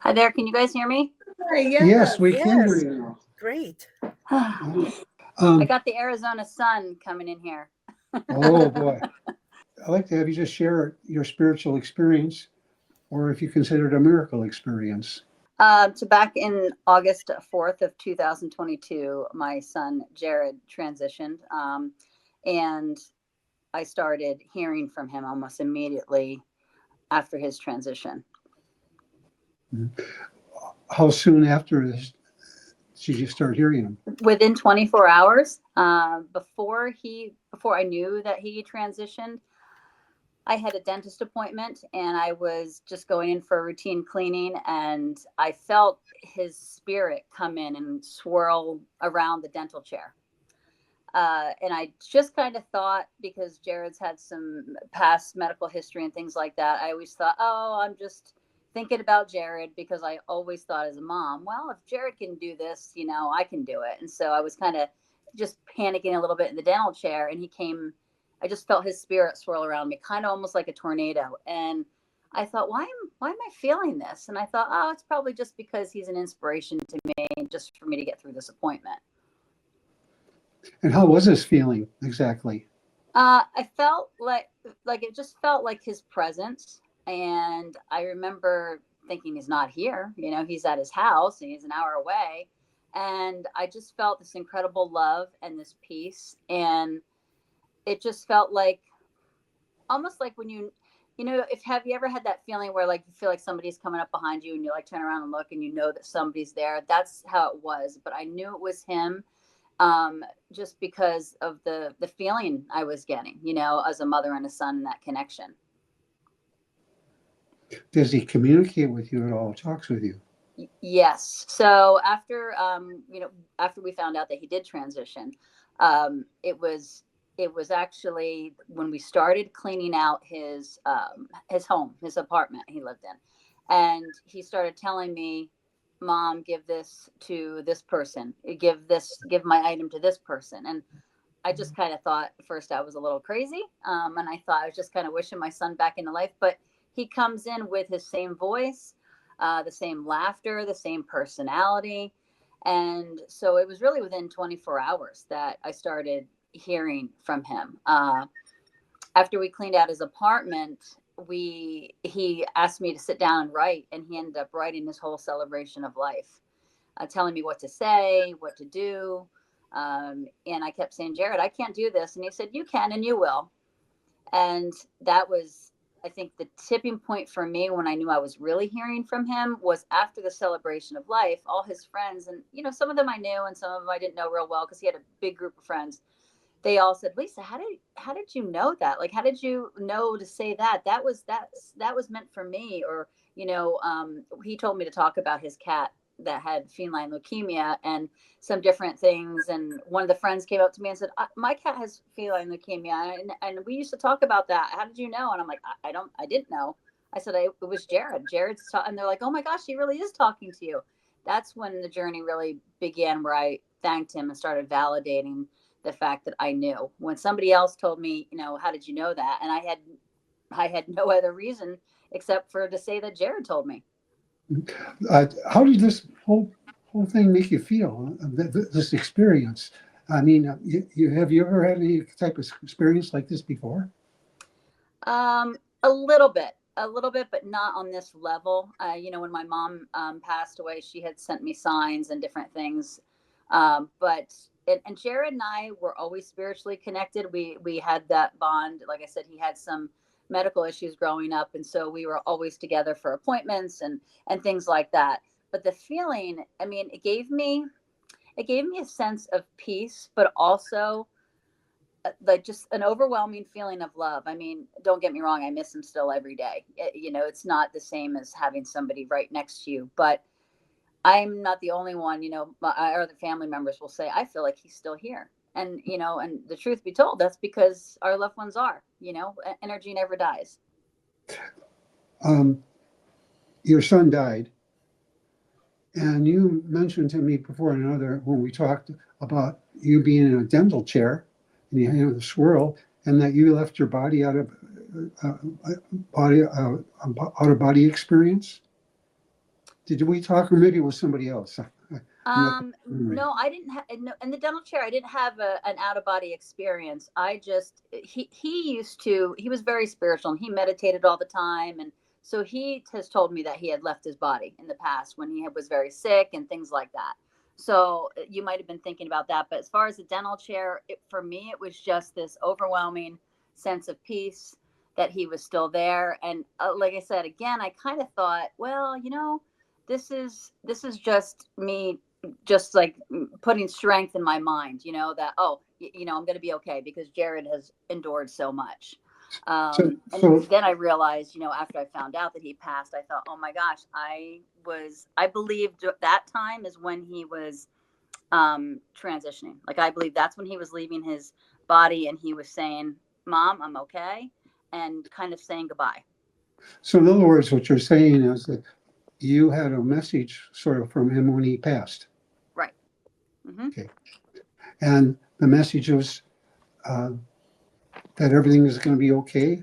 Hi there. Can you guys hear me? Hi, Yes, we can hear yes. you now. Great. I Um, got the Arizona sun coming in here. oh boy. I'd like to have you just share your spiritual experience, or if you consider it a miracle experience. So back in August 4th of 2022, my son Jared transitioned, and I started hearing from him almost immediately after his transition. How soon after this did you start hearing him? Within 24 hours, before I knew that he transitioned, I had a dentist appointment and I was just going in for a routine cleaning, and I felt his spirit come in and swirl around the dental chair. And I just kind of thought, because Jared's had some past medical history and things like that, I always thought, oh, I'm just thinking about Jared, because I always thought as a mom, well, if Jared can do this, I can do it. And so I was kind of just panicking a little bit in the dental chair, and he came. I just felt his spirit swirl around me, kind of almost like a tornado. And I thought, why am I feeling this? And I thought, oh, it's probably just because he's an inspiration to me, just for me to get through this appointment. And how was this feeling exactly? I felt like it just felt like his presence. And I remember thinking, he's not here, he's at his house and he's an hour away. And I just felt this incredible love and this peace. And it just felt like, almost like when if have you ever had that feeling where like you feel like somebody's coming up behind you and you like turn around and look and you know that somebody's there? That's how it was. But I knew it was him, just because of the feeling I was getting, as a mother and a son, that connection. Does he communicate with you at all? Talks with you? Yes. So after we found out that he did transition, it was actually when we started cleaning out his home, his apartment he lived in, and he started telling me, Mom, give this to this person, give my item to this person. And I just kind of thought at first I was a little crazy, and I thought I was just kind of wishing my son back into life. But he comes in with his same voice, the same laughter, the same personality. And so it was really within 24 hours that I started hearing from him. After we cleaned out his apartment, he asked me to sit down and write, and he ended up writing his whole celebration of life, telling me what to say, what to do. And I kept saying, Jared, I can't do this. And he said, you can, and you will. And that was, I think, the tipping point for me when I knew I was really hearing from him, was after the celebration of life. All his friends, and some of them I knew and some of them I didn't know real well, because he had a big group of friends. They all said, Lisa, how did you know that? Like, how did you know to say that? That was meant for me. Or, he told me to talk about his cat that had feline leukemia and some different things. And one of the friends came up to me and said, my cat has feline leukemia. And we used to talk about that. How did you know? And I'm like, I didn't know. I said, it was Jared. And they're like, oh my gosh, he really is talking to you. That's when the journey really began, where I thanked him and started validating the fact that I knew. When somebody else told me, how did you know that? And I had no other reason except for to say that Jared told me. How did this whole thing make you feel? This experience. I mean, have you ever had any type of experience like this before? A little bit, but not on this level. When my mom passed away, she had sent me signs and different things. And Jared and I were always spiritually connected. We had that bond. Like I said, he had some medical issues growing up, and so we were always together for appointments and things like that. But the feeling, I mean, it gave me a sense of peace, but also like just an overwhelming feeling of love. I mean, don't get me wrong, I miss him still every day. It's not the same as having somebody right next to you, but I'm not the only one. Our other family members will say, I feel like he's still here. And, and the truth be told, that's because our loved ones are, energy never dies. Your son died, and you mentioned to me before when we talked about you being in a dental chair and you had the swirl, and that you left your body out of body experience. Did we talk, or maybe it was somebody else? I'm not remembering. No, I didn't have no, in the dental chair. I didn't have an out of body experience. I just he was very spiritual and he meditated all the time, and so he has told me that he had left his body in the past when was very sick and things like that. So you might have been thinking about that, but as far as the dental chair, for me it was just this overwhelming sense of peace that he was still there, and like I said again, I kind of thought, well, this is just me, just like putting strength in my mind, that, oh, I'm going to be okay because Jared has endured so much. So, And so then I realized, after I found out that he passed, I thought, oh my gosh, I believed that time is when he was transitioning. Like, I believe that's when he was leaving his body and he was saying, Mom, I'm okay, and kind of saying goodbye. so in other words, what you're saying is that you had a message sort of from him when he passed. Right. Hmm. Okay. And the message was uh, that everything is going to be okay.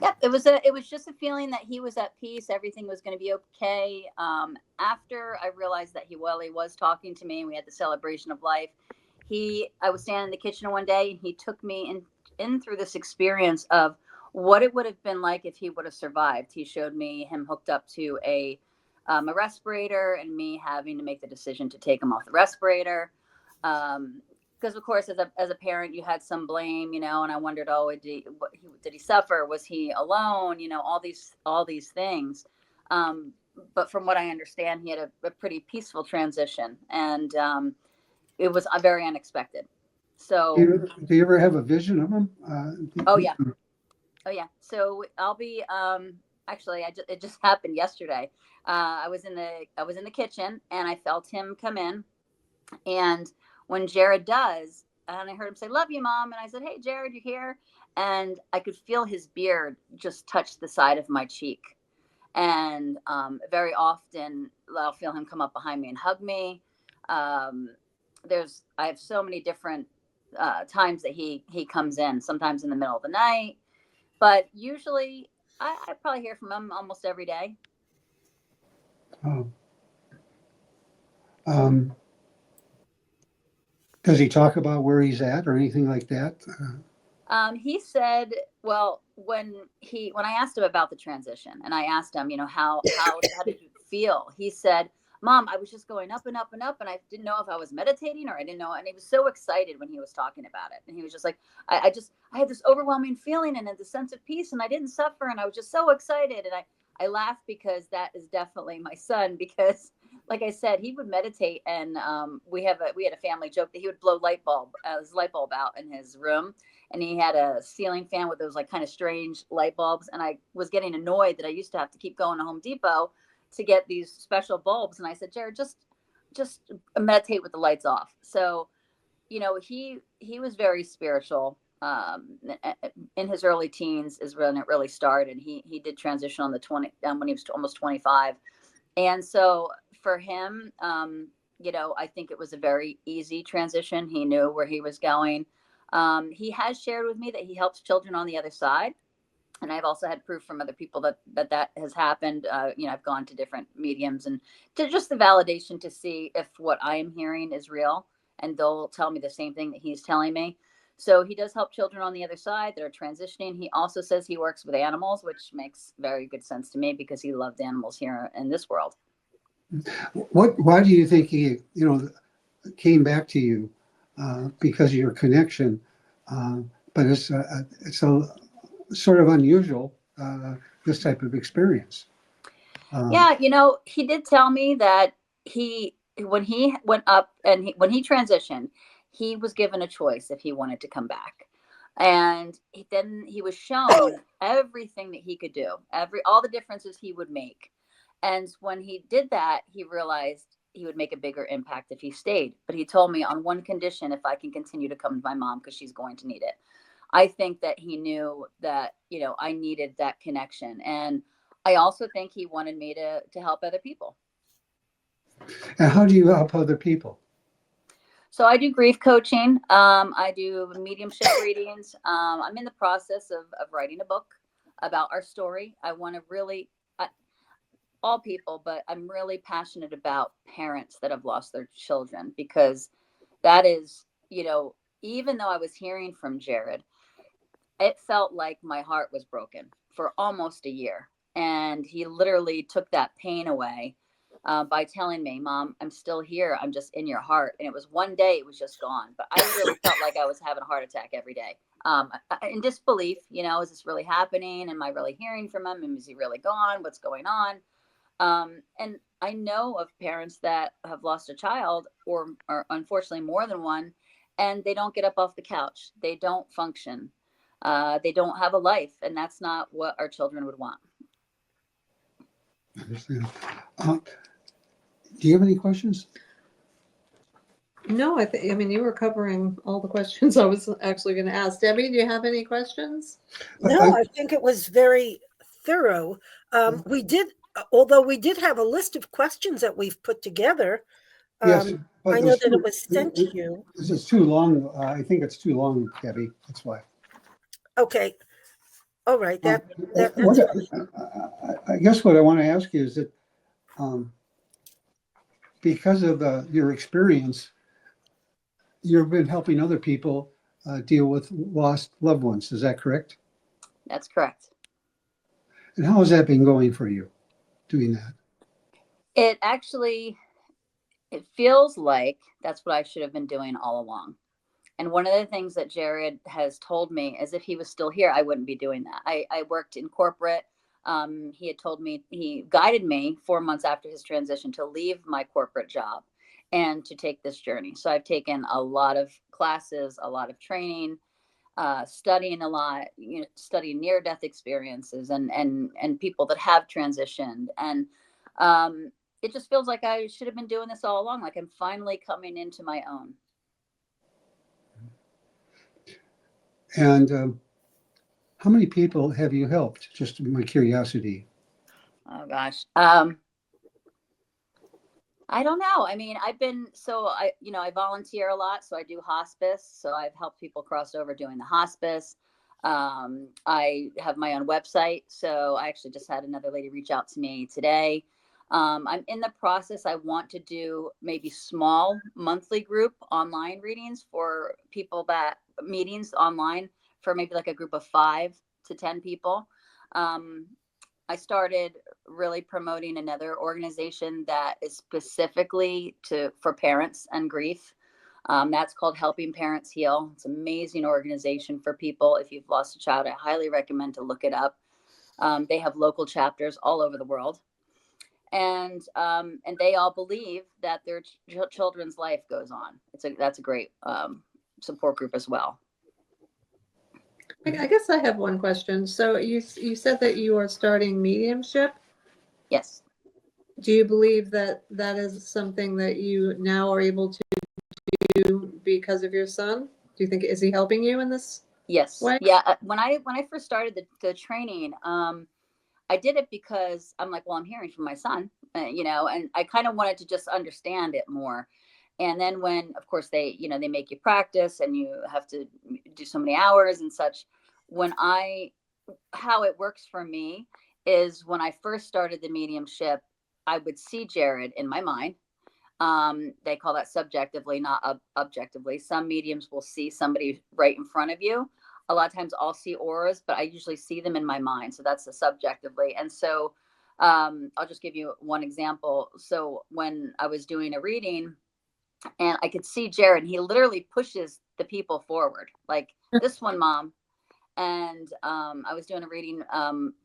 Yep, it was just a feeling that he was at peace. Everything was going to be okay. After I realized that he was talking to me, and we had the celebration of life. I was standing in the kitchen one day, and he took me in through this experience of what it would have been like if he would have survived. He showed me him hooked up to a respirator, and me having to make the decision to take him off the respirator. Because of course, as a parent, you had some blame, and I wondered, oh, did he suffer? Was he alone? All these things. But from what I understand, he had a pretty peaceful transition, and it was very unexpected. So, Do you ever have a vision of him? oh yeah, oh yeah. So I'll be actually, it just happened yesterday. I was in the kitchen and I felt him come in, and when Jared does, and I heard him say, "Love you, Mom," and I said, "Hey, Jared, you here?" And I could feel his beard just touch the side of my cheek. And very often, I'll feel him come up behind me and hug me. Um, I have so many different times that he comes in. Sometimes in the middle of the night, but usually I probably hear from him almost every day. Oh, um, does he talk about where he's at or anything like that? He said, well, when I asked him about the transition, and I asked him, how did you feel? He said, Mom, I was just going up and up and up, and I didn't know if I was meditating or I didn't know. And he was so excited when he was talking about it, and he was just like, I had this overwhelming feeling and the sense of peace, and I didn't suffer, and I was just so excited. And I laughed because that is definitely my son. Because, like I said, he would meditate, and we had a family joke that he would blow his light bulb out in his room, and he had a ceiling fan with those like kind of strange light bulbs, and I was getting annoyed that I used to have to keep going to Home Depot to get these special bulbs, and I said, Jared, just meditate with the lights off. So he was very spiritual. In his early teens is when it really started. He did transition on the 20 when he was almost 25, and so for him, I think it was a very easy transition. He knew where he was going. He has shared with me that he helps children on the other side, and I've also had proof from other people that has happened. I've gone to different mediums and to just the validation to see if what I am hearing is real, and they'll tell me the same thing that he's telling me. So he does help children on the other side that are transitioning. He also says he works with animals, which makes very good sense to me because he loved animals here in this world. Why do you think he, came back to you? Because of your connection, uh, but it's a sort of unusual, this type of experience. Um, Yeah, he did tell me that when he went up and when he transitioned, he was given a choice if he wanted to come back. And then he was shown everything that he could do, all the differences he would make. And when he did that, he realized he would make a bigger impact if he stayed. But he told me on one condition, if I can continue to come to my mom because she's going to need it. I think that he knew that, I needed that connection. And I also think he wanted me to help other people. and how do you help other people? So I do grief coaching. I do mediumship readings. I'm in the process of writing a book about our story. I want to really, all people, but I'm really passionate about parents that have lost their children, because that is, even though I was hearing from Jared, it felt like my heart was broken for almost a year. And he literally took that pain away by telling me, Mom, I'm still here. I'm just in your heart. And it was one day, it was just gone. But I literally felt like I was having a heart attack every day. In disbelief, is this really happening? Am I really hearing from him? And is he really gone? What's going on? And I know of parents that have lost a child, or unfortunately more than one, and they don't get up off the couch. They don't function. They don't have a life, and that's not what our children would want. I understand. Do you have any questions? No, I mean, you were covering all the questions I was actually going to ask. Debbie, do you have any questions? No, I think it was very thorough. Although we did have a list of questions that we've put together. Yes, but I know that it was sent to you. It's too long. I think it's too long, Debbie. That's why. Okay. All right. That's I guess what I want to ask you is that because of your experience, you've been helping other people deal with lost loved ones. Is that correct? That's correct. And how has that been going for you, doing that? It feels like that's what I should have been doing all along. And one of the things that Jared has told me is if he was still here, I wouldn't be doing that. I worked in corporate. He had told me, he guided me 4 months after his transition to leave my corporate job and to take this journey. So I've taken a lot of classes, a lot of training, studying a lot, studying near-death experiences and people that have transitioned. And it just feels like I should have been doing this all along. Like I'm finally coming into my own. And how many people have you helped? Just my curiosity. Oh gosh. I don't know. I mean, I volunteer a lot. So I do hospice. So I've helped people cross over doing the hospice. I have my own website. So I actually just had another lady reach out to me today. I'm in the process. I want to do maybe small monthly group online readings for people, that meetings online for maybe like a group of 5 to 10 people. I started really promoting another organization that is specifically for parents and grief. That's called Helping Parents Heal. It's an amazing organization for people. If you've lost a child, I highly recommend to look it up. They have local chapters all over the world. And they all believe that their children's life goes on. That's a great support group as well. I guess I have one question. So you said that you are starting mediumship. Yes. Do you believe that is something that you now are able to do because of your son? Do you think, is he helping you in this? Yes. way? Yeah. When I first started the training, I did it because I'm like, well, I'm hearing from my son, and I kind of wanted to just understand it more. And then when, of course, they make you practice and you have to do so many hours and such. How it works for me is when I first started the mediumship, I would see Jared in my mind. They call that subjectively, not objectively. Some mediums will see somebody right in front of you. A lot of times I'll see auras, but I usually see them in my mind. So that's the subjectively. And so I'll just give you one example. So when I was doing a reading and I could see Jared, he literally pushes the people forward, like this one, Mom. And I was doing a reading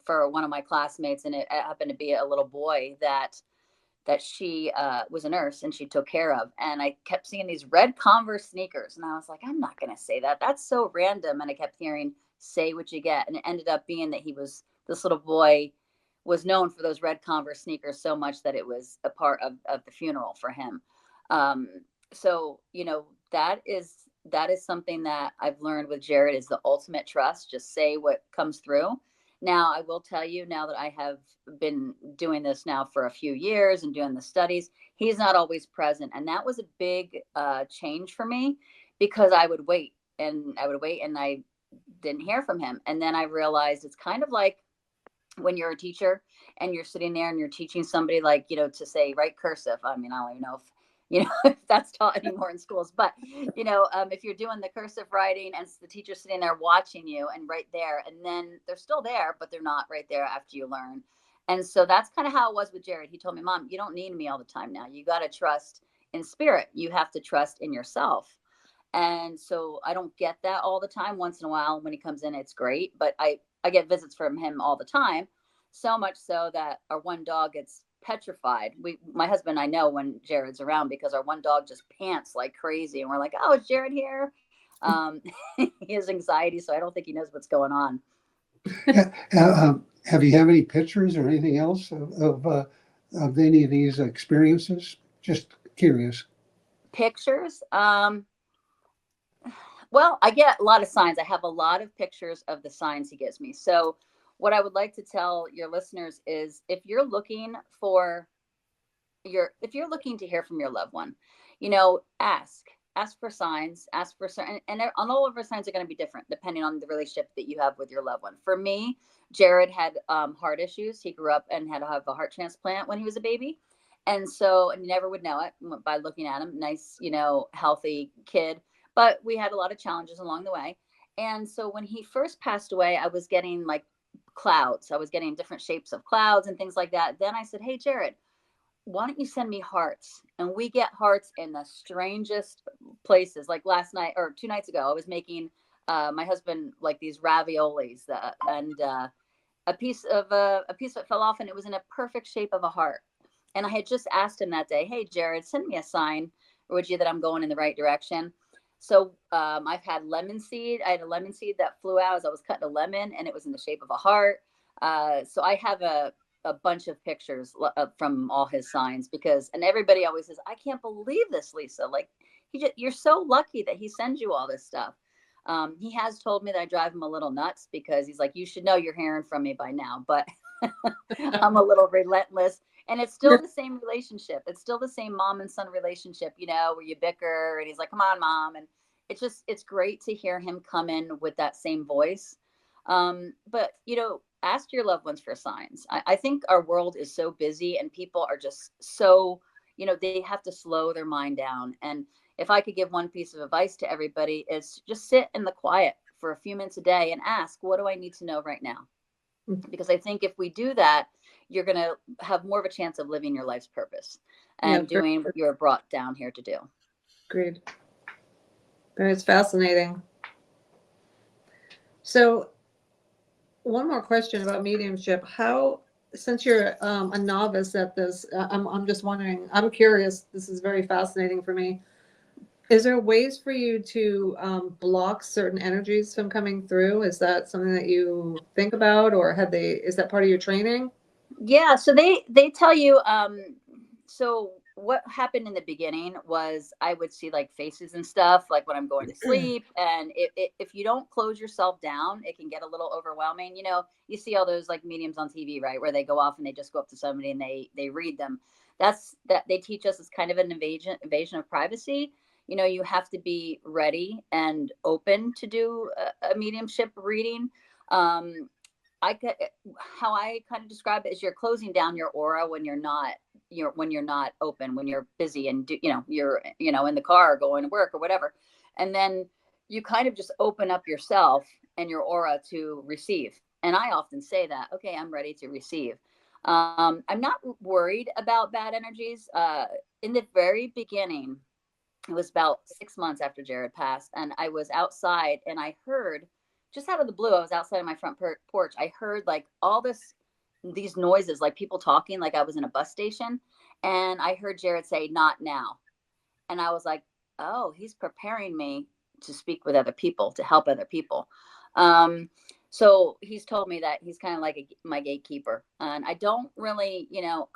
for one of my classmates, and it happened to be a little boy that she was a nurse and she took care of. And I kept seeing these red Converse sneakers. And I was like, I'm not going to say that. That's so random. And I kept hearing, say what you get. And it ended up being that this little boy was known for those red Converse sneakers so much that it was a part of the funeral for him. So, that is something that I've learned with Jared is the ultimate trust. Just say what comes through. Now, I will tell you, now that I have been doing this now for a few years and doing the studies, he's not always present. And that was a big change for me, because I would wait and I didn't hear from him. And then I realized it's kind of like when you're a teacher and you're sitting there and you're teaching somebody, like, to say write cursive. I mean, I don't even know if, if that's taught anymore in schools, but, if you're doing the cursive writing and the teacher's sitting there watching you and right there, and then they're still there, but they're not right there after you learn. And so that's kind of how it was with Jared. He told me, Mom, you don't need me all the time now. You got to trust in spirit. You have to trust in yourself. And so I don't get that all the time. Once in a while when he comes in, it's great. But I get visits from him all the time. So much so that our one dog gets petrified. My husband and I know when Jared's around, because our one dog just pants like crazy. And we're like, oh, is Jared here? He has anxiety, so I don't think he knows what's going on. Have you have any pictures or anything else of any of these experiences? Just curious. Pictures? Well, I get a lot of signs. I have a lot of pictures of the signs he gives me. So what I would like to tell your listeners is, if you're looking to hear from your loved one, ask for signs, ask for certain, and all of our signs are going to be different depending on the relationship that you have with your loved one. For me, Jared had heart issues. He grew up and had to have a heart transplant when he was a baby. And so, and you never would know it by looking at him. Nice, healthy kid. But we had a lot of challenges along the way. And so when he first passed away, I was getting like clouds. I was getting different shapes of clouds and things like that. Then I said, hey, Jared, why don't you send me hearts? And we get hearts in the strangest places. Like last night or 2 nights ago, I was making my husband like these raviolis, and a piece that fell off, and it was in a perfect shape of a heart. And I had just asked him that day, hey, Jared, send me a sign, would you, that I'm going in the right direction. So I've had lemon seed. I had a lemon seed that flew out as I was cutting a lemon, and it was in the shape of a heart. So I have a bunch of pictures from all his signs, and everybody always says, I can't believe this, Lisa. Like, you're so lucky that he sends you all this stuff. He has told me that I drive him a little nuts, because he's like, you should know you're hearing from me by now, but I'm a little relentless. And it's still the same relationship. It's still the same mom and son relationship, where you bicker and he's like, come on, Mom. And it's great to hear him come in with that same voice. But, ask your loved ones for signs. I think our world is so busy, and people are just so, they have to slow their mind down. And if I could give one piece of advice to everybody, is just sit in the quiet for a few minutes a day and ask, what do I need to know right now? Because I think if we do that, you're going to have more of a chance of living your life's purpose and doing what you're brought down here to do. Agreed. It's fascinating. So one more question about mediumship. Since you're a novice at this, I'm just wondering, I'm curious, this is very fascinating for me. Is there ways for you to block certain energies from coming through? Is that something that you think about, or is that part of your training? Yeah. So they tell you, so what happened in the beginning was I would see like faces and stuff, like when I'm going to sleep. And if you don't close yourself down, it can get a little overwhelming. You see all those like mediums on TV, right? Where they go off and they just go up to somebody and they read them. That they teach us is kind of an invasion of privacy. You have to be ready and open to do a mediumship reading. How I kind of describe it is you're closing down your aura when you're not open, when you're busy and you're in the car or going to work or whatever. And then you kind of just open up yourself and your aura to receive. And I often say that, okay, I'm ready to receive. I'm not worried about bad energies. In the very beginning, it was about 6 months after Jared passed, and I was outside and I heard, just out of the blue, I was outside of my front porch. I heard like these noises, like people talking, like I was in a bus station. And I heard Jared say, not now. And I was like, oh, he's preparing me to speak with other people, to help other people. So he's told me that he's kind of like my gatekeeper. And I don't really,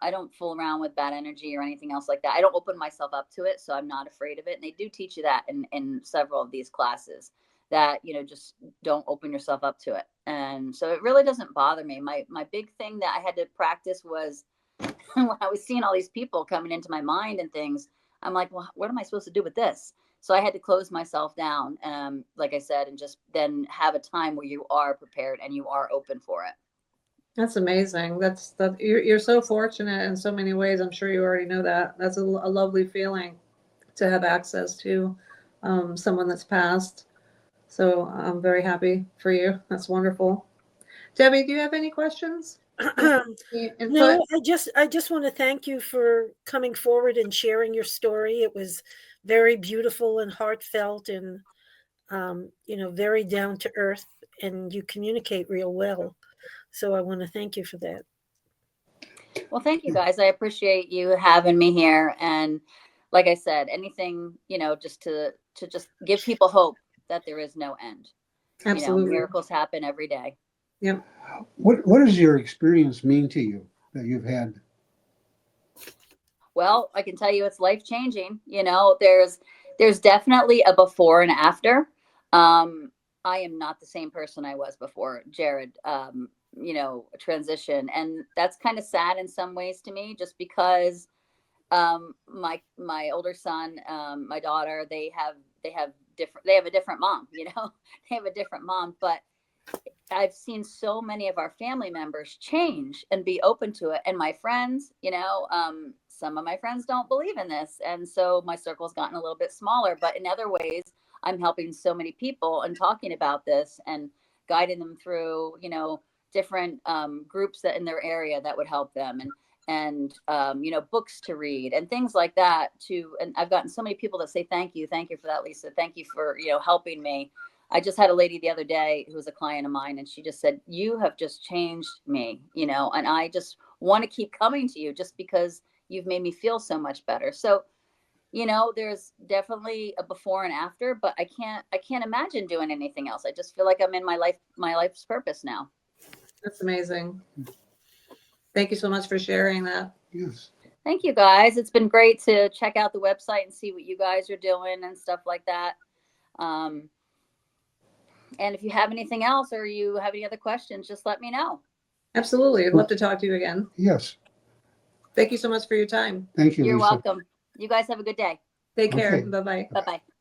I don't fool around with bad energy or anything else like that. I don't open myself up to it. So I'm not afraid of it. And they do teach you that in several of these classes, that, just don't open yourself up to it. And so it really doesn't bother me. My big thing that I had to practice was when I was seeing all these people coming into my mind and things, I'm like, well, what am I supposed to do with this? So I had to close myself down, like I said, and just then have a time where you are prepared and you are open for it. That's amazing. You're so fortunate in so many ways. I'm sure you already know that. That's a lovely feeling to have access to someone that's passed. So I'm very happy for you. That's wonderful. Debbie, do you have any questions? Any input? No, I just want to thank you for coming forward and sharing your story. It was very beautiful and heartfelt, and very down to earth, and you communicate real well. So I want to thank you for that. Well, thank you guys. I appreciate you having me here. And like I said, anything, just to just give people hope that there is no end. Absolutely. Miracles happen every day. Yep. What does your experience mean to you that you've had? Well, I can tell you it's life changing. There's definitely a before and after. I am not the same person I was before Jared, transition. And that's kind of sad in some ways to me, just because my older son, my daughter, they have a different mom, they have a different mom, but I've seen so many of our family members change and be open to it. And my friends, some of my friends don't believe in this. And so my circle's gotten a little bit smaller, but in other ways, I'm helping so many people and talking about this and guiding them through, different groups that in their area that would help them, and books to read and things like that and I've gotten so many people that say, thank you for that, Lisa. Thank you for, helping me. I just had a lady the other day who was a client of mine, and she just said, you have just changed me, and I just want to keep coming to you just because you've made me feel so much better. So, there's definitely a before and after, but I can't imagine doing anything else. I just feel like I'm in my life's purpose now. That's amazing. Thank you so much for sharing that. Yes. Thank you guys. It's been great to check out the website and see what you guys are doing and stuff like that. And if you have anything else or you have any other questions, just let me know. Absolutely. I'd love to talk to you again. Yes. Thank you so much for your time. Thank you, You're Lisa. welcome. You guys have a good day. Take care. Okay. Bye-bye. Bye-bye.